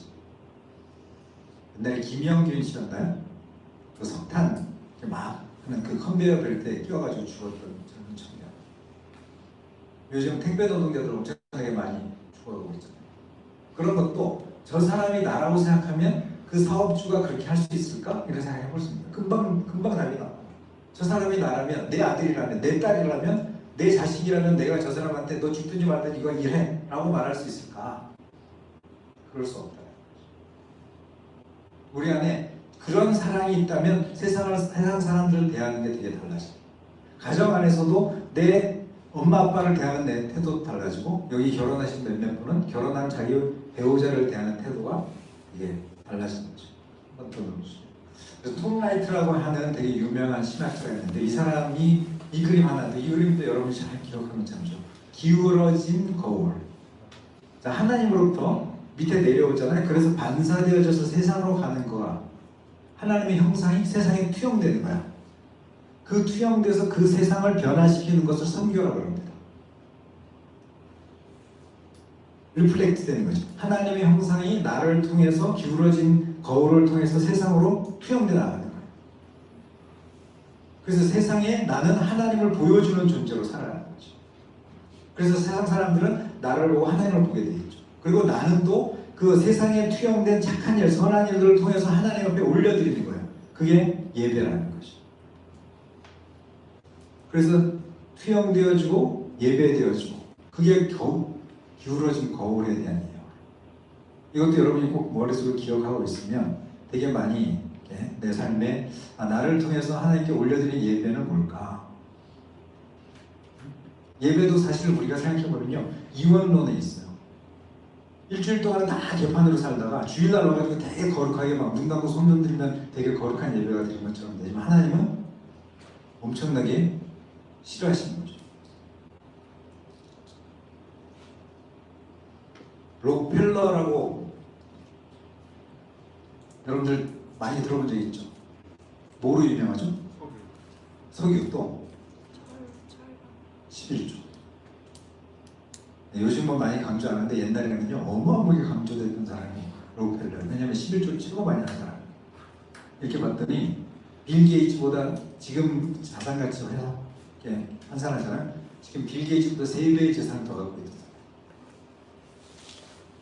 옛날에 김영균 씨였나요? 그 석탄 막 하는 그 컨베이어 벨트에 끼워가지고 죽었던 젊은 청년. 요즘 택배 노동자들 엄청나게 많이 죽어가고 있잖아요. 그런 것도 저 사람이 나라고 생각하면 그 사업주가 그렇게 할 수 있을까? 이런 생각 해볼 수 있습니다. 금방 난리 나고. 저 사람이 나라면, 내 아들이라면, 내 딸이라면, 내 자식이라면 내가 저 사람한테 너 죽든지 말든지 이거 일해 라고 말할 수 있을까? 그럴 수 없다. 우리 안에 그런 사랑이 있다면 세상 사람들을 대하는 게 되게 달라져요. 가정 안에서도 내 엄마 아빠를 대하는 내 태도도 달라지고 여기 결혼하신 몇몇 분은 결혼한 자기 배우자를 대하는 태도가 이게 달라지는 거죠. 한번 더 넣어주세요. 그래서 톰 라이트라고 하는 되게 유명한 신학자가 있는데 이 사람이 이 그림 하나인데 이 그림도 여러분이 잘 기억하면 참 좋죠. 기울어진 거울. 자, 하나님으로부터 밑에 내려오잖아요. 그래서 반사되어져서 세상으로 가는 거가 하나님의 형상이 세상에 투영되는 거야. 그 투영돼서 그 세상을 변화시키는 것을 선교라고 합니다. 리플렉트 되는 거죠. 하나님의 형상이 나를 통해서 기울어진 거울을 통해서 세상으로 투영돼 나가는 거예요. 그래서 세상에 나는 하나님을 보여주는 존재로 살아가는 거죠. 그래서 세상 사람들은 나를 보고 하나님을 보게 되겠죠. 그리고 나는 또 그 세상에 투영된 착한 일, 선한 일들을 통해서 하나님 앞에 올려드리는 거예요. 그게 예배라는 것이죠. 그래서 투영되어지고 예배되어지고 그게 겨우 기울어진 거울에 대한 이야기. 이것도 여러분이 꼭 머릿속에 기억하고 있으면 되게 많이 내 삶에 나를 통해서 하나님께 올려드린 예배는 뭘까? 예배도 사실 우리가 생각해보면요 이원론에 있어요. 일주일 동안 다 개판으로 살다가 주일날 와가지고 되게 거룩하게 막 눈 감고 손 흔들면 되게 거룩한 예배가 되는 것처럼 되지만 하나님은 엄청나게 싫어하시는 거죠. 록펠러라고 여러분들 많이 들어본 적 있죠? 뭐로 유명하죠? 석유도 11조. 요즘 뭐 많이 강조 안 하는데 옛날에는요 어마어마하게 강조됐던 사람이 록펠러. 왜냐면 11조 최고 많이 하는 사람. 이렇게 봤더니 빌 게이츠보다 지금 자산 가치로 해서 이렇게 환산하잖아요. 지금 빌 게이츠보다 3배의 재산을 더 갖고 있어요.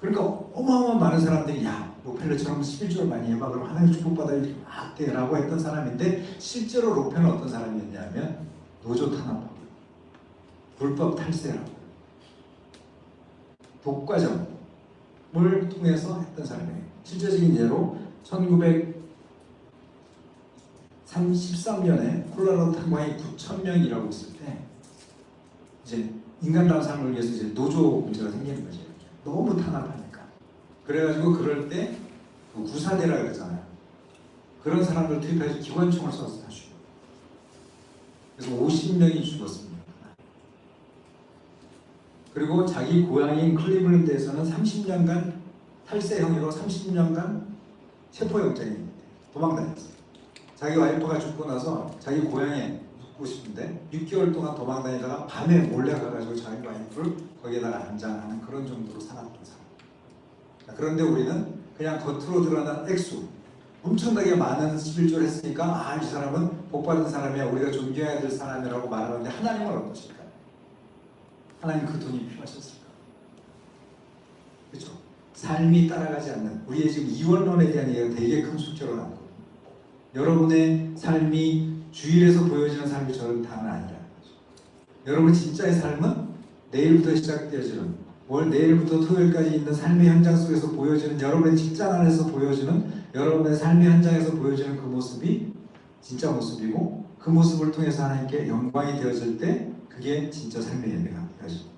그러니까 어마어마한 많은 사람들이 야 록펠러처럼 11조를 많이 해봐 그럼 하나님 축복받아 이렇게 막 돼라고 했던 사람인데 실제로 록펠러는 어떤 사람이었냐면 노조 탄압하고 불법 탈세라고 독과점을 통해서 했던 사람이에요. 실제적인 예로 1913년에 콜로라도 탄광이 9,000명이 일하고 있을 때 이제 인간다운 삶을 위해서 이제 노조 문제가 생기는 거죠. 너무 탄압하니까. 그래가지고 그럴 때 구사대라 그러잖아요. 그런 사람들 투입해서 기관총을 쏴서 다 죽어요. 그래서 50명이 죽었습니다. 그리고 자기 고향인 클리블랜드에서는 30년간 탈세 행위로 30년간 체포영장이 도망다녔어요. 자기 와이프가 죽고 나서 자기 고향에 묻고 싶은데 6개월 동안 도망다니다가 밤에 몰래 가가지고 자기 와이프를 거기에다가 안장하는 그런 정도로 살았던 사람. 그런데 우리는 그냥 겉으로 드러난 액수, 엄청나게 많은 11조를 했으니까 이 사람은 복받은 사람이야, 우리가 존경해야 될 사람이라고 말하는데 하나님은 어떠실까요? 하나님 그 돈이 필요하셨을까? 그렇죠? 삶이 따라가지 않는, 우리의 지금 이원론에 대한 얘기가 되게 큰 숙제로 나왔거든요. 여러분의 삶이 주일에서 보여지는 삶이 저는 다는 아니라는 거죠. 여러분 진짜의 삶은 내일부터 시작되어지는, 내일부터 토요일까지 있는 삶의 현장 속에서 보여지는, 여러분의 직장 안에서 보여지는, 여러분의 삶의 현장에서 보여지는 그 모습이 진짜 모습이고, 그 모습을 통해서 하나님께 영광이 되어질 때 그게 진짜 삶의 예배가 되어집니다.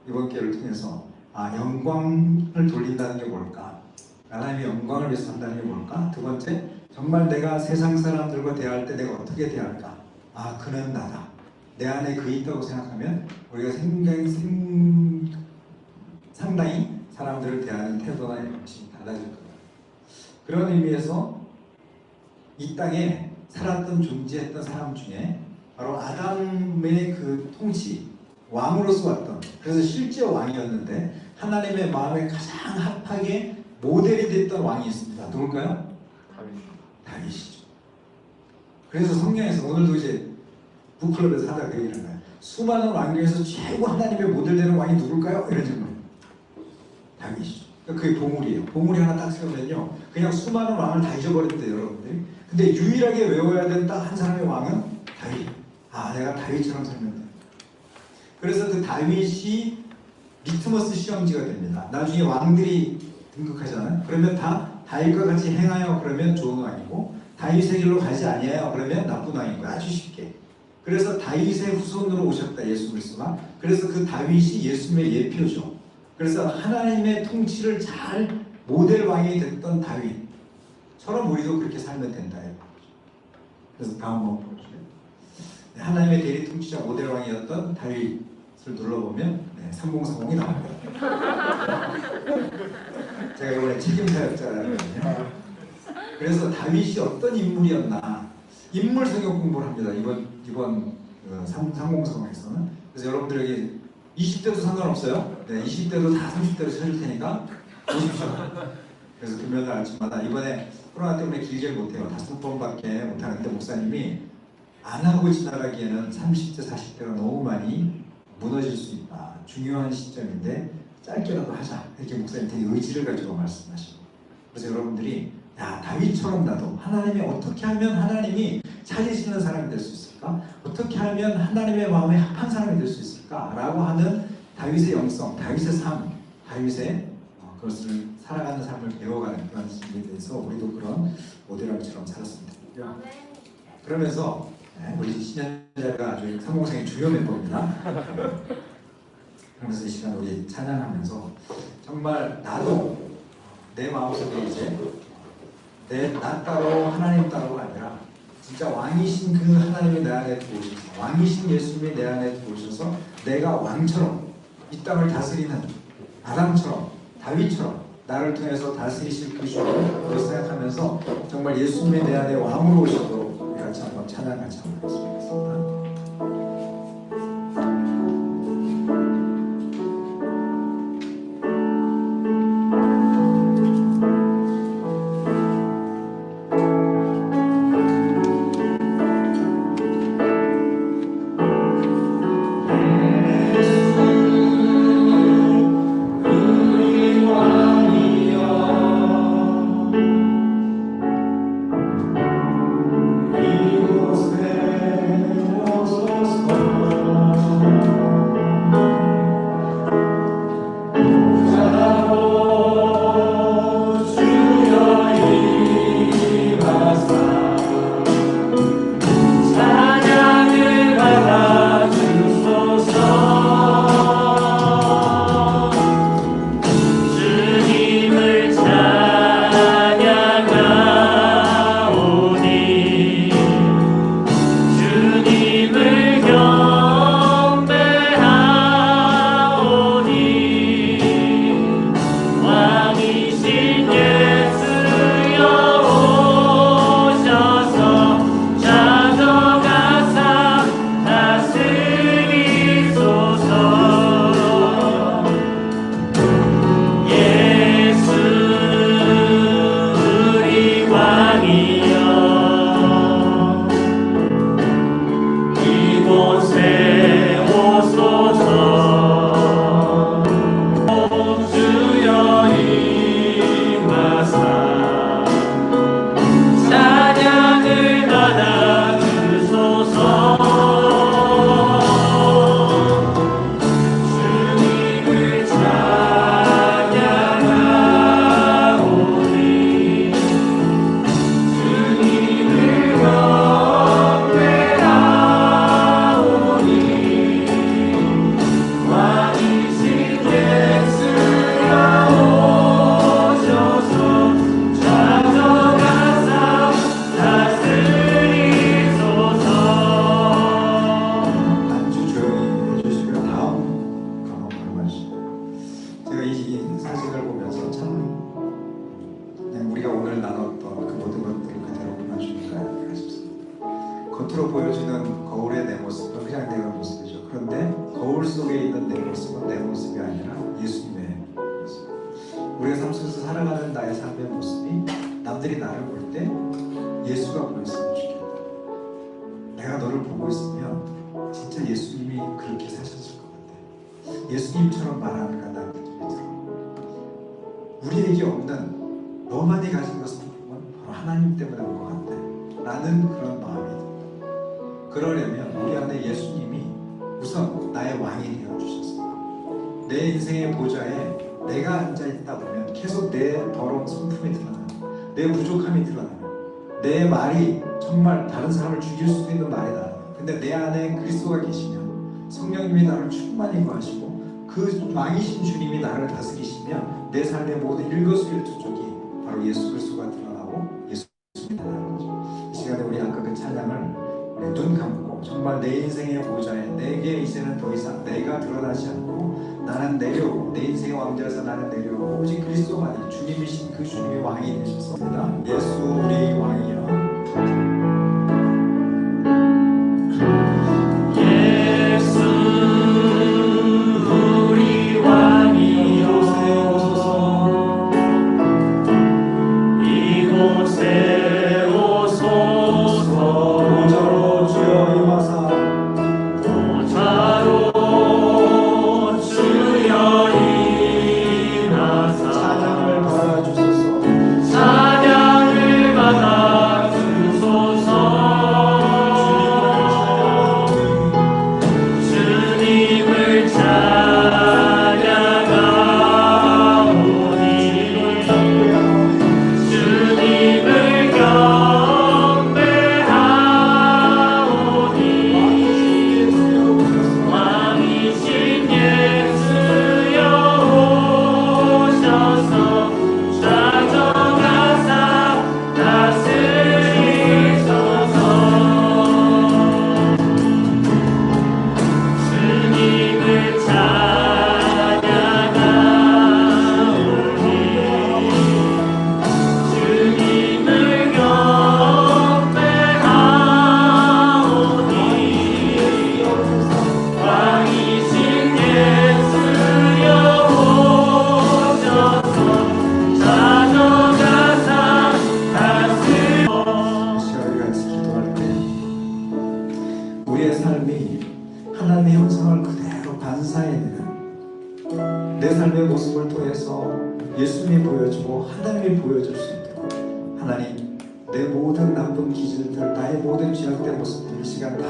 이번 기회를 통해서 영광을 돌린다는 게 뭘까? 하나님의 영광을 위해서 한다는 게 뭘까? 두 번째, 정말 내가 세상 사람들과 대할 때 내가 어떻게 대할까? 그는 나다. 내 안에 그 있다고 생각하면 우리가 상당히 사람들을 대하는 태도나 방식이 달라질 거예요. 그런 의미에서 이 땅에 살았던 존재했던 사람 중에 바로 아담의 그 통치, 왕으로서 왔던, 그래서 실제 왕이었는데 하나님의 마음에 가장 합하게 모델이 됐던 왕이 있습니다. 누굴까요? 다윗이죠. 그래서 성경에서 오늘도 이제 북클럽에서 하다가 그 얘기를 하나요? 수많은 왕 중에서 최고 하나님의 모델되는 왕이 누굴까요? 이런 질문. 다윗이죠. 그게 보물이에요. 보물이 하나 딱 세우면요, 그냥 수많은 왕을 다 잊어버린대요, 여러분들이. 근데 유일하게 외워야 되는 딱 한 사람의 왕은 다윗. 내가 다윗처럼 살면 돼. 그래서 그 다윗이 리트머스 시험지가 됩니다. 나중에 왕들이 등극하잖아요. 그러면 다 다윗과 같이 행하여 그러면 좋은 왕이고, 다윗의 길로 가지 아니하여 그러면 나쁜 왕이고, 아주 쉽게. 그래서 다윗의 후손으로 오셨다, 예수 그리스도가. 그래서 그 다윗이 예수님의 예표죠. 그래서 하나님의 통치를 잘 모델 왕이 됐던 다윗처럼 우리도 그렇게 살면 된다. 그래서 다음 한번 보여주세요. 하나님의 대리 통치자 모델 왕이었던 다윗을 눌러보면 3030이 나옵니다. 제가 이번에 책임사역자라거든요. 그래서 다윗이 어떤 인물이었나, 인물 성경 공부를 합니다. 이번 3030에서는. 그래서 여러분들에게 20대도 상관없어요. 20대도 다 30대로 쳐줄 테니까 보십시오. 그래서 금요일 아침마다, 이번에 코로나 때문에 길게 못해요. 5번밖에 못하는데 목사님이 안 하고 지나가기에는 30대, 40대가 너무 많이 무너질 수 있다. 중요한 시점인데 짧게라도 하자. 이렇게 목사님 되게 의지를 가지고 말씀하시고. 그래서 여러분들이 다윗처럼 나도 하나님이 어떻게 하면 하나님이 찾으시는 사람이 될 수 있을까? 어떻게 하면 하나님의 마음에 합한 사람이 될 수 있을까? 라고 하는 다윗의 영성, 다윗의 삶, 다윗의 그것을 살아가는 삶을 배워가는 그런 삶에 대해서 우리도 그런 모델왕처럼 살았습니다. 그러면서 우리 신현자가 아주 3030의 주요 멤버입니다. 그러면서 이 시간 우리 찬양하면서 정말 나도 내 마음속에 이제 나 따로 하나님 따로가 아니라 진짜 왕이신 그 하나님이 내 안에 들어오셔서, 왕이신 예수님이 내 안에 들어오셔서 내가 왕처럼 이 땅을 다스리는 아담처럼, 다윗처럼 나를 통해서 다스리실 그 주를 그렇게 생각하면서 정말 예수님이 내 안에 왕으로 오시도록 우리 같이 한번 찬양 같이 한번 하겠습니다. 이곳에 모습은 내 모습이 아니라 예수님의 모습. 우리가 삶 속에서 살아가는 나의 삶의 모습이 남들이 나를 볼 때 예수가 보였으면 좋겠다. 내가 너를 보고 있으면 진짜 예수님이 그렇게 사셨을 것 같아. 예수님처럼 말하는가 나는 느낌이 들어. 우리에게 없는 너만이 가진 것은 바로 하나님 때문에 온 것 같아. 라는 그런 마음이 듭니다. 그러려면 우리 안에 예수님이 우선 나의 왕이 되어주셨어요. 내 인생의 보좌에 내가 앉아있다 보면 계속 내 더러운 성품이 드러나요. 내 부족함이 드러나요. 내 말이 정말 다른 사람을 죽일 수도 있는 말이 나요. 근데 내 안에 그리스도가 계시면 성령님이 나를 충만히 구하시고 그 왕이신 주님이 나를 다스리시면 내 삶의 모든 일거수일투족이 바로 예수 그리스도가 드러나고 예수님이 나타나는 거죠. 이 시간에 우리 아까 그 찬양을 눈 감고 정말 내 인생의 보좌에 내게 이제는 더 이상 내가 드러나지 않고 나는 내려오고 내 인생의 왕자에서 나는 내려오고 오직 그리스도만이 주님이신 그 주님이 왕이 되셨습니다. 예수 우리 왕이여. 우리의 삶이 하나님의 형상을 그대로 반사해내는 내 삶의 모습을 통해서 예수님이 보여주고 하나님이 보여줄 수 있도록 하나님 내 모든 나쁜 기질들 나의 모든 죄악된 모습들 이 시간 다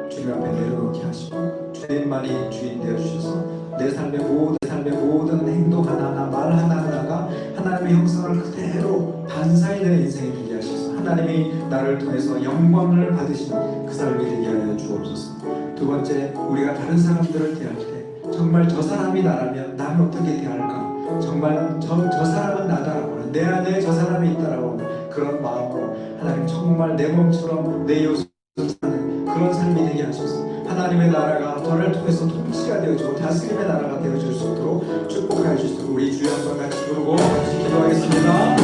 주님 앞에 내려놓게 하시고 주님만이 주인 되어주셔서 내 삶의 모든 행동 하나하나 말 하나하나가 하나님의 형상을 그대로 반사해내는 인생이 되게 하셔서 하나님이 나를 통해서 영광을 받으시는 그 삶이 되게 하여 주옵소서. 두 번째, 우리가 다른 사람들을 대할 때 정말 저 사람이 나라면 나는 어떻게 대할까? 정말 저 사람은 나다라고 내 안에 저 사람이 있다라고 그런 마음으로 하나님 정말 내 몸처럼 내 요소를 사는 그런 삶이 되게 하셔서 하나님의 나라가 저를 통해서 통치가 되어주고 다스림의 나라가 되어줄 수 있도록 축복하여 주시도록 우리 주여 한번 같이 부르고 같이 기도하겠습니다.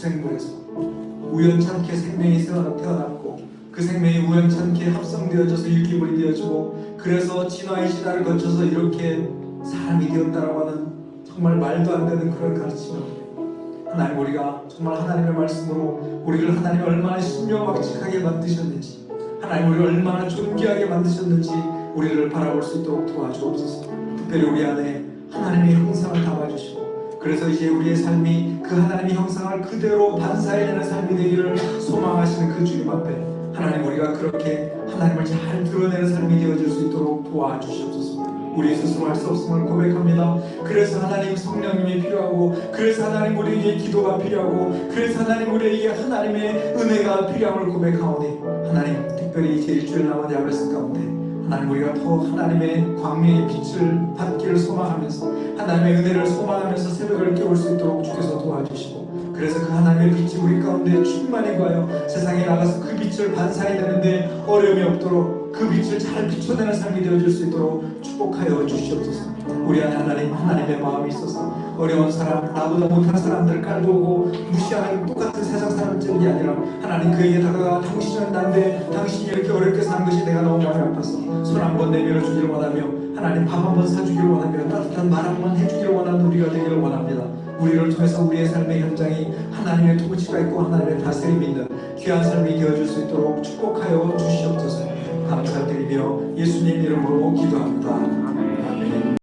부생물에서 우연찮게 생명이 태어났고 그 생명이 우연찮게 합성되어져서 유기물이 되어지고 그래서 진화의 시대를 거쳐서 이렇게 사람이 되었다라고 하는 정말 말도 안 되는 그런 가르침을 하나님, 우리가 정말 하나님의 말씀으로 우리를 하나님이 얼마나 신명확직하게 만드셨는지, 하나님 우리를 얼마나 존귀하게 만드셨는지 우리를 바라볼 수 있도록 도와주옵소서. 특별히 우리 안에 하나님의 형상을 담아주시고 그래서 이제 우리의 삶이 그 하나님의 형상을 그대로 반사해내는 삶이 되기를 소망하시는 그 주님 앞에 하나님, 우리가 그렇게 하나님을 잘 드러내는 삶이 되어질 수 있도록 도와주시옵소서. 우리 스스로 할 수 없음을 고백합니다. 그래서 하나님 성령님이 필요하고, 그래서 하나님 우리에게 기도가 필요하고, 그래서 하나님 우리에게 하나님의 은혜가 필요함을 고백하오니 하나님, 특별히 이제 일주일 남은 야베스 가운데 하나님 우리가 더 하나님의 광명의 빛을 받기를 소망하면서 하나님의 은혜를 소망하면서 새벽을 깨울 수 있도록 주께서 도와주시고, 그래서 그 하나님의 빛이 우리 가운데 충만히 구하여 세상에 나가서 그 빛을 반사해내는데 어려움이 없도록 그 빛을 잘 비춰내는 삶이 되어질 수 있도록 축복하여 주시옵소서. 우리 안에 하나님의 마음이 있어서 어려운 사람, 나보다 못한 사람들을 깔보고 무시하는 똑같은 세상 사람들이 아니라 하나님 그에게 다가가 당신은 난데 당신이 이렇게 어렵게 사는 것이 내가 너무 많이 아파서 손 한 번 내밀어 주기를 원하며 하나님 밥 한 번 사주기를 원하며 따뜻한 말 한 번 해주기를 원하는 우리가 되기를 원합니다. 우리를 통해서 우리의 삶의 현장이 하나님의 통치가 있고 하나님의 다스림이 있는 귀한 삶이 되어줄 수 있도록 축복하여 주시옵소서. 감사드리며 예수님 이름으로 기도합니다.